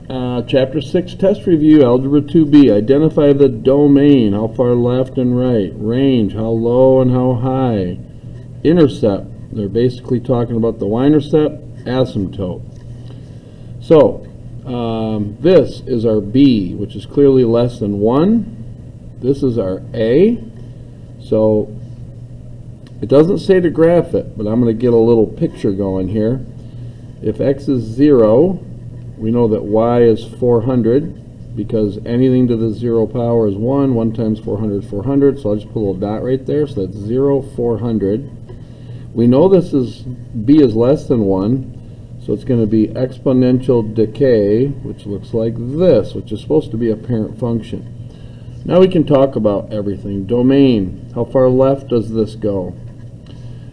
Chapter 6 test review, Algebra 2B. Identify the domain, how far left and right. Range, how low and how high. Intercept, they're basically talking about the y-intercept, asymptote. So, this is our B, which is clearly less than 1. This is our A. So, it doesn't say to graph it, but I'm going to get a little picture going here. If x is 0, we know that y is 400, because anything to the 0 power is 1. 1 times 400 is 400, so I'll just put a little dot right there, so that's 0, 400. We know this is b is less than 1, so it's going to be exponential decay, which looks like this, which is supposed to be a parent function. Now we can talk about everything. Domain, how far left does this go?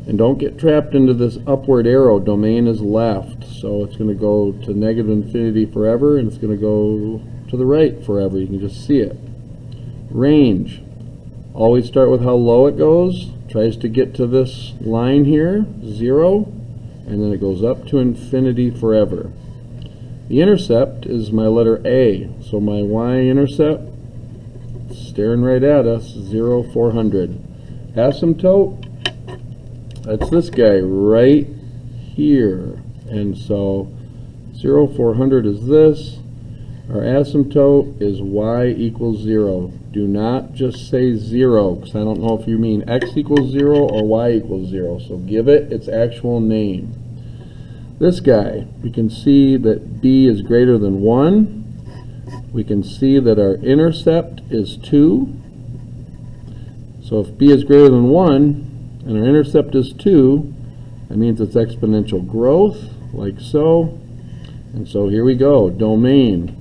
And don't get trapped into this upward arrow. Domain is left, so it's going to go to negative infinity forever, and it's going to go to the right forever. You can just see it. Range, always start with how low it goes. Tries to get to this line here, 0, and then it goes up to infinity forever. The intercept is my letter A, so my y-intercept, staring right at us, 0, 400. Asymptote, that's this guy right here, and so 0, 400 is this. Our asymptote is y equals 0. Do not just say 0, because I don't know if you mean x equals 0 or y equals 0, so give it its actual name. This guy, we can see that b is greater than 1. We can see that our intercept is 2. So if b is greater than 1, and our intercept is 2, that means it's exponential growth, like so. And so here we go, domain.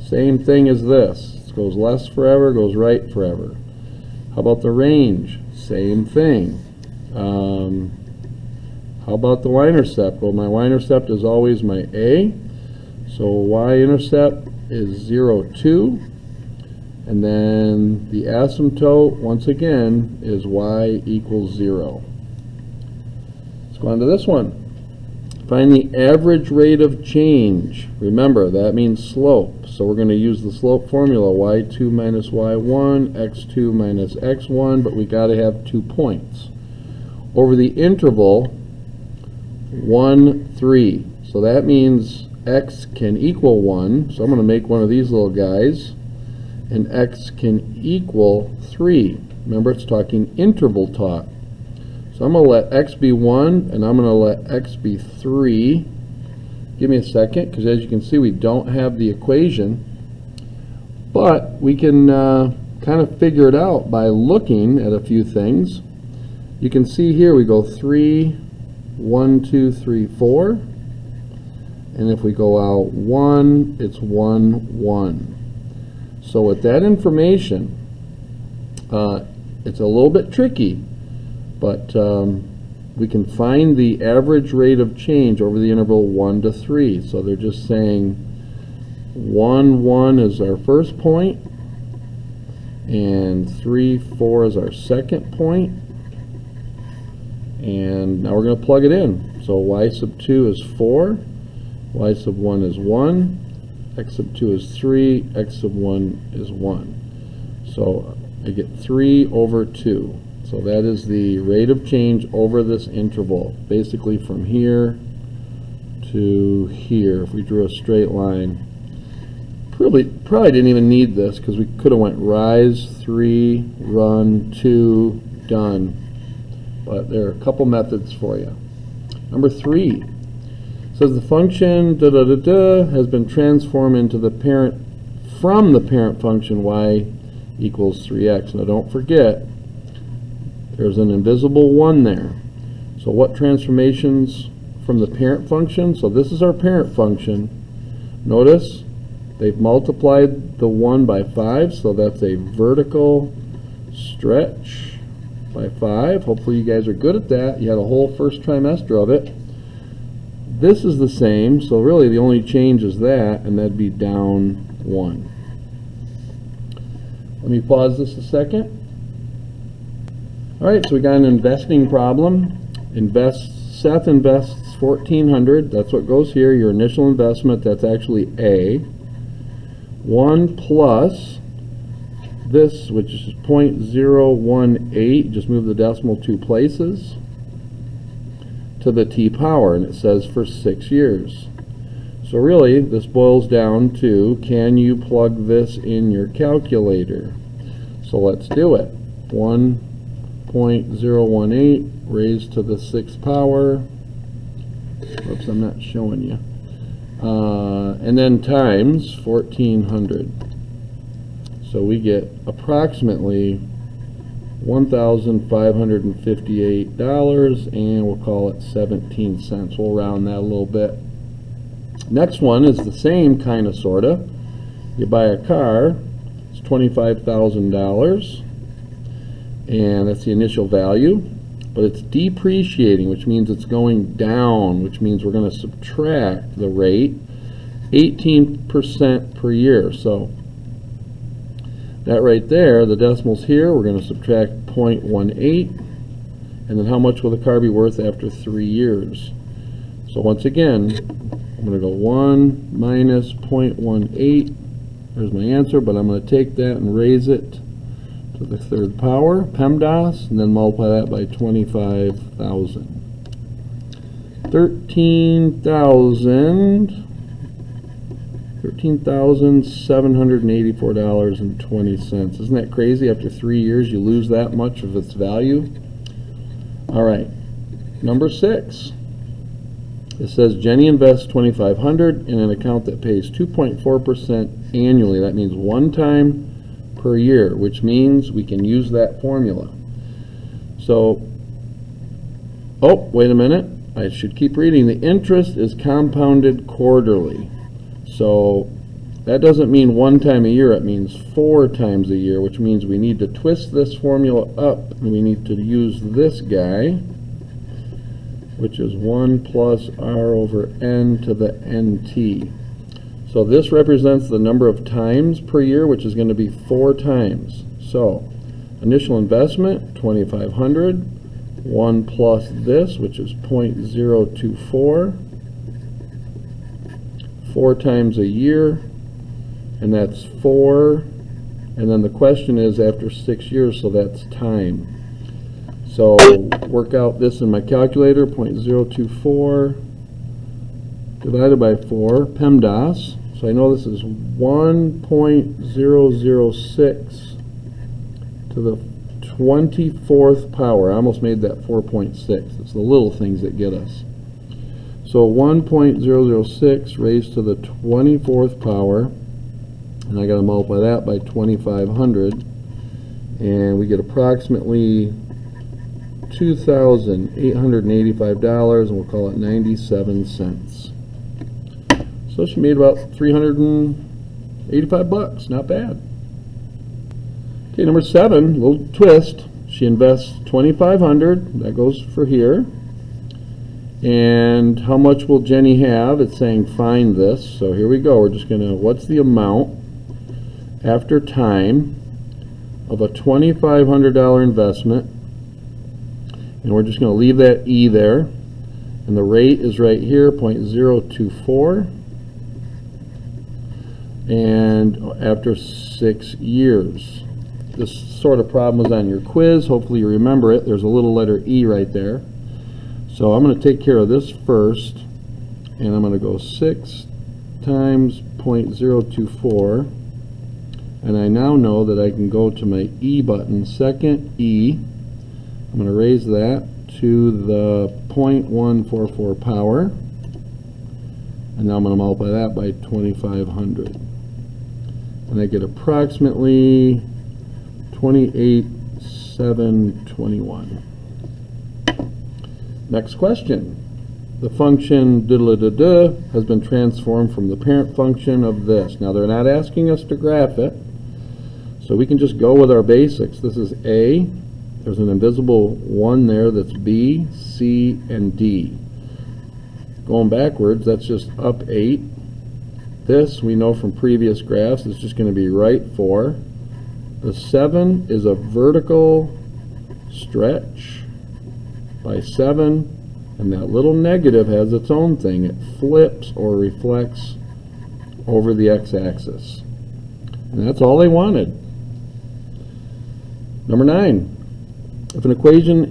Same thing as this. It goes left forever, goes right forever. How about the range? Same thing. How about the y-intercept? Well, my y-intercept is always my A. So y-intercept is 0, 2. And then the asymptote, once again, is y equals 0. Let's go on to this one. Find the average rate of change. Remember, that means slope. So we're going to use the slope formula, y2 minus y1, x2 minus x1, but we got to have 2 points. Over the interval 1, 3. So that means x can equal 1. So I'm going to make one of these little guys. And x can equal 3. Remember, it's talking interval talk. So I'm going to let x be 1, and I'm going to let x be 3. Give me a second, because as you can see, we don't have the equation. But we can kind of figure it out by looking at a few things. You can see here we go 3, 1, 2, 3, 4. And if we go out 1, it's 1, 1. So with that information, it's a little bit tricky, but we can find the average rate of change over the interval 1 to 3. So they're just saying 1, 1 is our first point, and 3, 4 is our second point. And now we're going to plug it in. So y sub 2 is 4, y sub 1 is 1. X sub 2 is 3, x sub 1 is 1. So I get 3 over 2. So that is the rate of change over this interval, basically from here to here. If we drew a straight line, probably didn't even need this, because we could have went rise, 3, run, 2, done. But there are a couple methods for you. Number 3. Says the function has been transformed into the parent from the parent function y equals 3x. Now don't forget, there's an invisible 1 there. So what transformations from the parent function? So this is our parent function. Notice they've multiplied the 1 by 5, so that's a vertical stretch by 5. Hopefully you guys are good at that. You had a whole first trimester of it. This is the same, so really the only change is that, and that'd be down 1. Let me pause this a second. Alright, so we got an investing problem. Seth invests $1,400. That's what goes here, your initial investment. That's actually A. 1 plus this, which is 0.018, just move the decimal 2 places, to the t power, and it says for 6 years. So really, this boils down to, can you plug this in your calculator? So let's do it. 1.018 raised to the 6th power. Oops, I'm not showing you. And then times 1400. So we get approximately $1,558, and we'll call it 17 cents. We'll round that a little bit. Next one is the same kind of sorta. You buy a car, it's $25,000, and that's the initial value, but it's depreciating, which means it's going down, which means we're going to subtract the rate 18% per year. So that right there, the decimals here, we're going to subtract 0.18, and then how much will the car be worth after 3 years? So once again, I'm going to go 1 minus 0.18. There's my answer, but I'm going to take that and raise it to the 3rd power, PEMDAS, and then multiply that by 25,000. $13,784.20. Isn't that crazy? After 3 years, you lose that much of its value. All right, number 6. It says Jenny invests $2,500 in an account that pays 2.4% annually. That means one time per year, which means we can use that formula. So, oh, wait a minute. I should keep reading. The interest is compounded quarterly. So that doesn't mean one time a year. It means 4 times a year, which means we need to twist this formula up, and we need to use this guy, which is 1 plus r over n to the nt. So this represents the number of times per year, which is going to be 4 times. So initial investment, $2,500, 1 plus this, which is 0.024, 4 times a year, and that's 4. And then the question is after 6 years, so that's time. So work out this in my calculator, 0.024 divided by 4, PEMDAS. So I know this is 1.006 to the 24th power. I almost made that 4.6. It's the little things that get us. So 1.006 raised to the 24th power, and I got to multiply that by 2,500, and we get approximately $2,885, and we'll call it 97 cents. So she made about 385 bucks. Not bad. Okay, number 7, little twist. She invests $2,500. That goes for here. And how much will Jenny have? It's saying find this. So here we go. We're just going to, what's the amount after time of a $2,500 investment? And we're just going to leave that E there. And the rate is right here, 0.024. And after 6 years. This sort of problem was on your quiz. Hopefully you remember it. There's a little letter E right there. So I'm going to take care of this first. And I'm going to go 6 times 0.024. And I now know that I can go to my E button, second E. I'm going to raise that to the 0.144 power. And now I'm going to multiply that by 2,500. And I get approximately 28,721. Next question. The function diddle-da-da has been transformed from the parent function of this. Now they're not asking us to graph it, so we can just go with our basics. This is A. There's an invisible 1 there that's B, C, and D. Going backwards, that's just up 8. This, we know from previous graphs, is just going to be right 4. The 7 is a vertical stretch by 7, and that little negative has its own thing. It flips or reflects over the x-axis. And that's all they wanted. Number 9. If an equation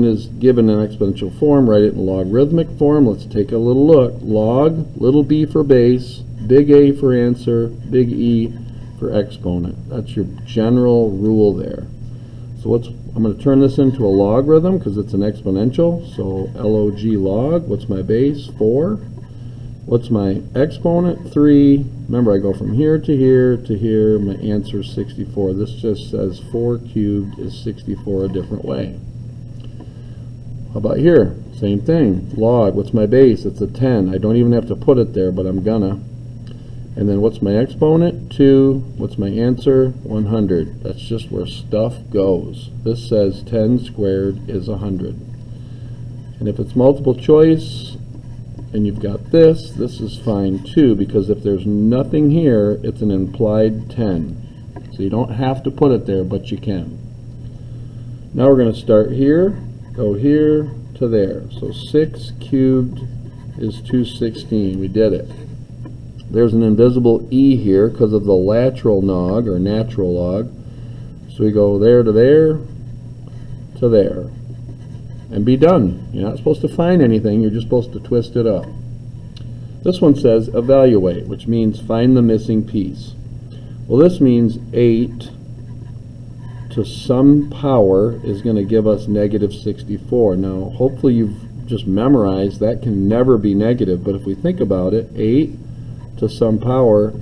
is given in exponential form, write it in logarithmic form. Let's take a little look. Log, little b for base, big A for answer, big E for exponent. That's your general rule there. So I'm going to turn this into a logarithm because it's an exponential. So log log. What's my base? 4. What's my exponent? 3. Remember, I go from here to here to here. My answer is 64. This just says 4 cubed is 64 a different way. How about here? Same thing. Log. What's my base? It's a 10. I don't even have to put it there, but I'm gonna. And then what's my exponent? 2. What's my answer? 100. That's just where stuff goes. This says 10 squared is 100. And if it's multiple choice and you've got this is fine too, because if there's nothing here, it's an implied 10. So you don't have to put it there, but you can. Now we're going to start here, go here to there. So 6 cubed is 216. We did it. There's an invisible e here because of the lateral log or natural log. So we go there to there to there and be done. You're not supposed to find anything, you're just supposed to twist it up. This one says evaluate, which means find the missing piece. Well, this means 8 to some power is going to give us negative 64. Now, hopefully you've just memorized that can never be negative, but if we think about it, 8 to some power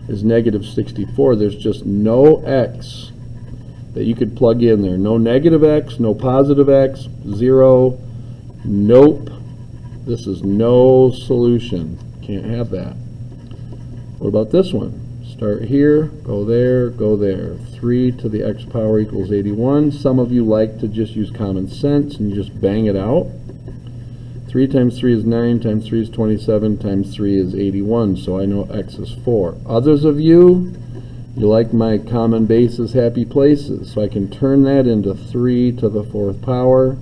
is negative 64. There's just no x that you could plug in there. No negative x, no positive x, 0, nope. This is no solution. Can't have that. What about this one? Start here, go there, go there. 3 to the x power equals 81. Some of you like to just use common sense and you just bang it out. 3 times 3 is 9, times 3 is 27, times 3 is 81, so I know x is 4. Others of you, you like my common bases, happy places, so I can turn that into 3 to the 4th power.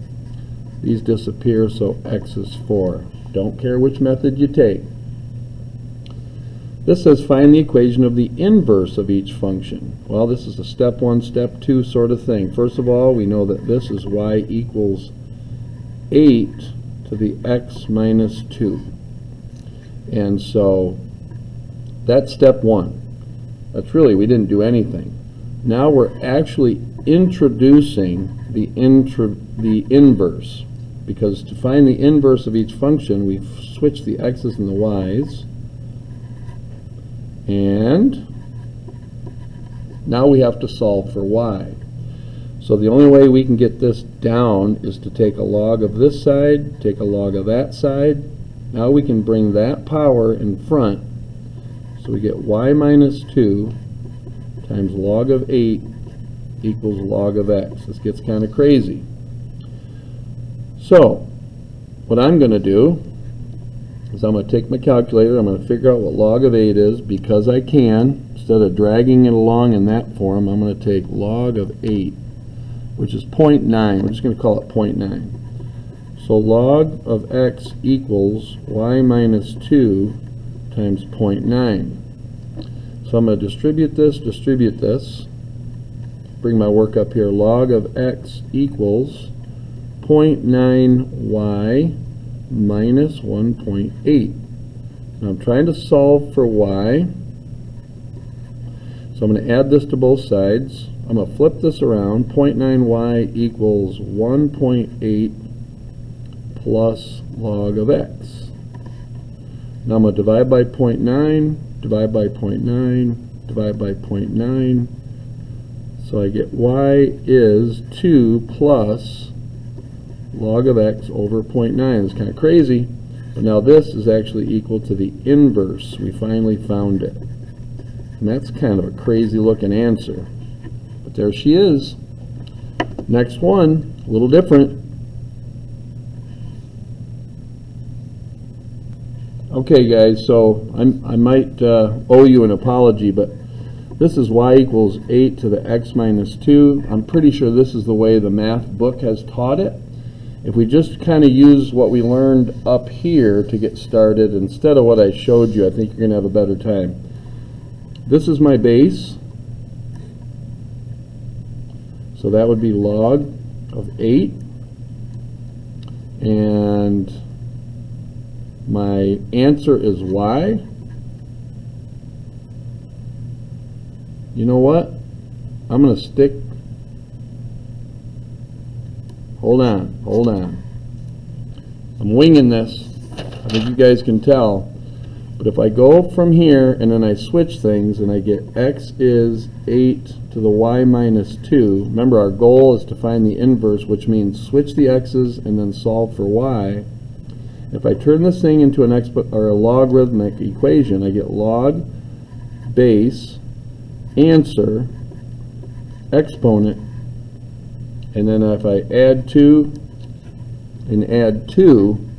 These disappear, so x is 4. Don't care which method you take. This says find the equation of the inverse of each function. Well, this is a step 1, step 2 sort of thing. First of all, we know that this is y equals 8 to the x minus 2. And so that's step 1. That's really, we didn't do anything. Now we're actually introducing the inverse, because to find the inverse of each function, we've switched the x's and the y's, and now we have to solve for y. So the only way we can get this down is to take a log of this side, take a log of that side. Now we can bring that power in front. So we get y minus 2 times log of 8 equals log of x. This gets kind of crazy. So what I'm going to do is I'm going to take my calculator, I'm going to figure out what log of 8 is, because I can. Instead of dragging it along in that form, I'm going to take log of 8, which is 0.9. We're just going to call it 0.9. So log of x equals y minus 2 times 0.9. So I'm going to distribute this, bring my work up here. Log of x equals 0.9y minus 1.8. Now I'm trying to solve for y. So I'm going to add this to both sides. I'm going to flip this around. 0.9y equals 1.8 plus log of x. Now I'm going to divide by 0.9, divide by 0.9, divide by 0.9. So I get y is 2 plus log of x over 0.9. It's kind of crazy, but now this is actually equal to the inverse. We finally found it. And that's kind of a crazy looking answer. But there she is. Next one, a little different. Okay guys, so I might owe you an apology, but this is y equals 8 to the x minus 2. I'm pretty sure this is the way the math book has taught it. If we just kind of use what we learned up here to get started instead of what I showed you, I think you're going to have a better time. This is my base. So that would be log of 8. And my answer is y. You know what? I'm going to stick. Hold on. I'm winging this. I think you guys can tell. But if I go from here and then I switch things and I get x is 8 to the y minus 2. Remember, our goal is to find the inverse, which means switch the x's and then solve for y. If I turn this thing into an a logarithmic equation, I get log base answer exponent, and then if I add 2 and add 2,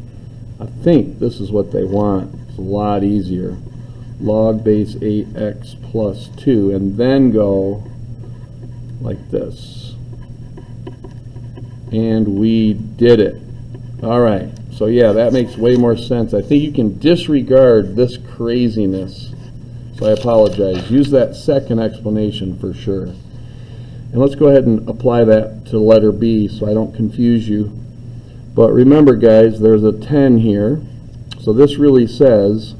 I think this is what they want. It's a lot easier. Log base 8x plus 2, and then go like this. And we did it. All right. So yeah, that makes way more sense. I think you can disregard this craziness. So I apologize. Use that second explanation for sure. And let's go ahead and apply that to letter B so I don't confuse you. But remember, guys, there's a 10 here. So this really says,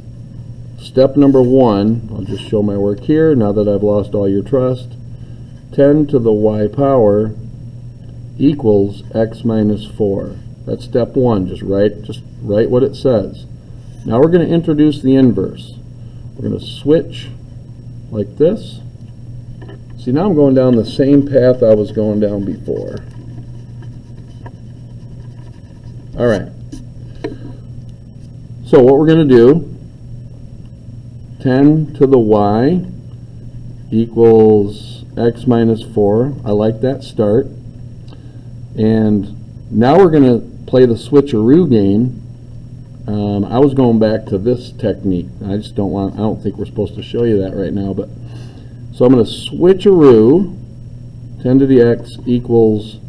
step number 1, I'll just show my work here now that I've lost all your trust. 10 to the y power equals x minus 4. That's step 1. Just write what it says. Now we're going to introduce the inverse. We're going to switch like this. See, now I'm going down the same path I was going down before. All right. So what we're going to do, 10 to the y equals x minus 4. I like that start. And now we're going to play the switcheroo game. I was going back to this technique. I don't think we're supposed to show you that right now, but so I'm going to switcheroo 10 to the x equals,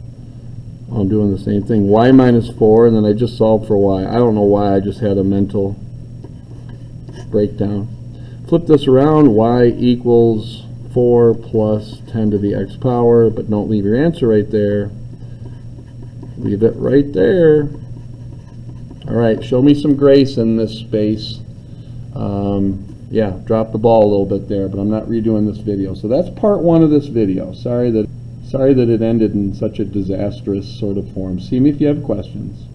I'm doing the same thing, y minus 4, and then I just solved for y. I don't know why, I just had a mental breakdown. Flip this around, y equals 4 plus 10 to the x power, but don't leave your answer right there. Leave it right there. All right, show me some grace in this space. Yeah, drop the ball a little bit there, but I'm not redoing this video. So that's part 1 of this video. Sorry that it ended in such a disastrous sort of form. See me if you have questions.